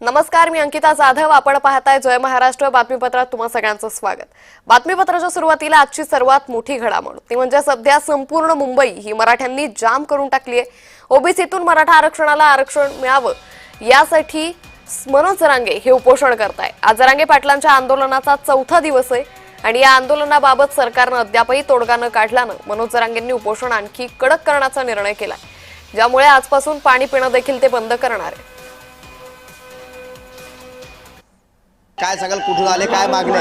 नमस्कार, मी अंकिता जाधव. आपण पाहताय जय महाराष्ट्र बातमीपत्रात तुम्हा सगळ्यांचं स्वागत. बातमीपत्राच्या सुरुवातीला आजची सर्वात मोठी घडामोड ती म्हणजे सध्या संपूर्ण मुंबई ही मराठ्यांनी जाम करून टाकली आहे. ओबीसीतून मराठा आरक्षणाला आरक्षण मिळावं यासाठी मनोज जरांगे हे उपोषण करताय. आज जरांगे पाटलांच्या आंदोलनाचा चौथा दिवस आहे आणि या आंदोलनाबाबत सरकारनं अद्यापही तोडगा न काढल्यानं मनोज जरांगेंनी उपोषण आणखी कडक करण्याचा निर्णय केलाय, ज्यामुळे आजपासून पाणी पिणं देखील ते बंद करणार आहे. काय सांगाल, कुठून आले, काय मागणे?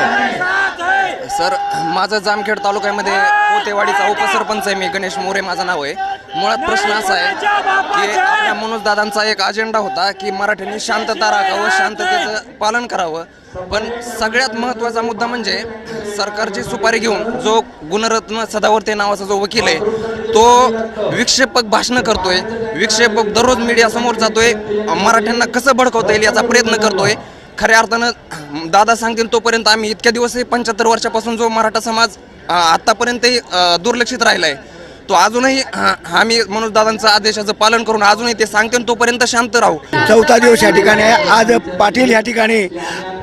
सर, माझा जामखेड तालुक्यामध्ये पोतेवाडीचा उपसरपंच आहे मी. गणेश मोरे माझं नाव आहे. मुळात प्रश्न असा आहे की आपल्या मनोज दादांचा एक अजेंडा होता की मराठ्यांनी शांतता राखावं, शांततेचं पालन करावं. पण सगळ्यात महत्त्वाचा मुद्दा म्हणजे सरकारची सुपारी घेऊन जो गुणरत्न सदावर्ते नावाचा जो वकील आहे तो विक्षेपक भाषणं करतोय, विक्षेपक दररोज मीडियासमोर जातोय, मराठ्यांना कसं भडकवता येईल याचा प्रयत्न करतोय. खऱ्या अर्थानं दादा सांगतील तोपर्यंत आम्ही इतक्या दिवस 75 वर्षापासून जो मराठा समाज आत्तापर्यंतही दुर्लक्षित राहिला आहे तो अजूनही आम्ही मनोज दादांचं आदेशाचं पालन करून अजूनही ते सांगतील तोपर्यंत शांत राहू. चौथा दिवस या ठिकाणी आहे. आज पाटील या ठिकाणी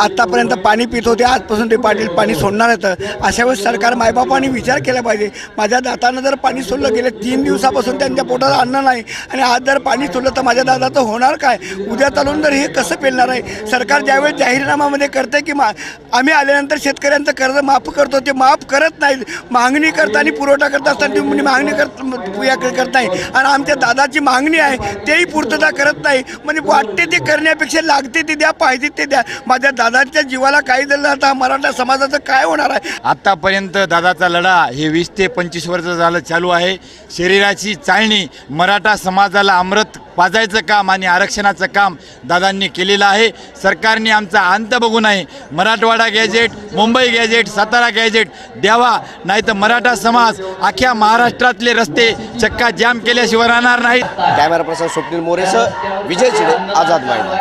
आत्तापर्यंत पाणी पित होते, आजपासून ते पाटील पाणी सोडणार आहेत. अशा वेळेस सरकार मायबापांनी विचार केला पाहिजे. माझ्या दादानं जर पाणी सोडलं, गेले 3 दिवसापासून त्यांच्या पोटात अन्न नाही आणि आज जर पाणी सोडलं तर माझ्या दादाचं होणार काय? उद्या चालून तर हे कसं पेलणार आहे? सरकार ज्यावेळेस जाहीरनामामध्ये करते की आम्ही आल्यानंतर शेतकऱ्यांचं कर्ज माफ करतो, ते माफ करत नाहीत. मागणी करताना पुरवठा करत असताना ती मागणी करत नाही आणि आमच्या दादाची मागणी आहे तेही पूर्तता करत नाही. म्हणजे वाटते ते करण्यापेक्षा लागते ते द्या, पाहिजे ते द्या. माझ्या दादाच्या जीवाला काही झालं आता मराठा समाजाचं काय होणार आहे? आत्तापर्यंत दादाचा लढा हे 20 ते 25 वर्ष झालं चालू आहे. शरीराची चाळणी मराठा समाजाला अमृत पाजायचं काम आणि आरक्षणाचं काम दादांनी केलेलं आहे. सरकारने आमचा अंत बघू नये. Marathwada gazette, Mumbai gazette, Satara gazette द्यावा, नाही तर मराठा समाज अख्ख्या महाराष्ट्रातले रस्ते चक्का जाम केल्याशिवाय राहणार नाहीत. कॅमेरा पर्सन स्वप्नील मोरेसह विजय चिडे, आझाद वाहिनी.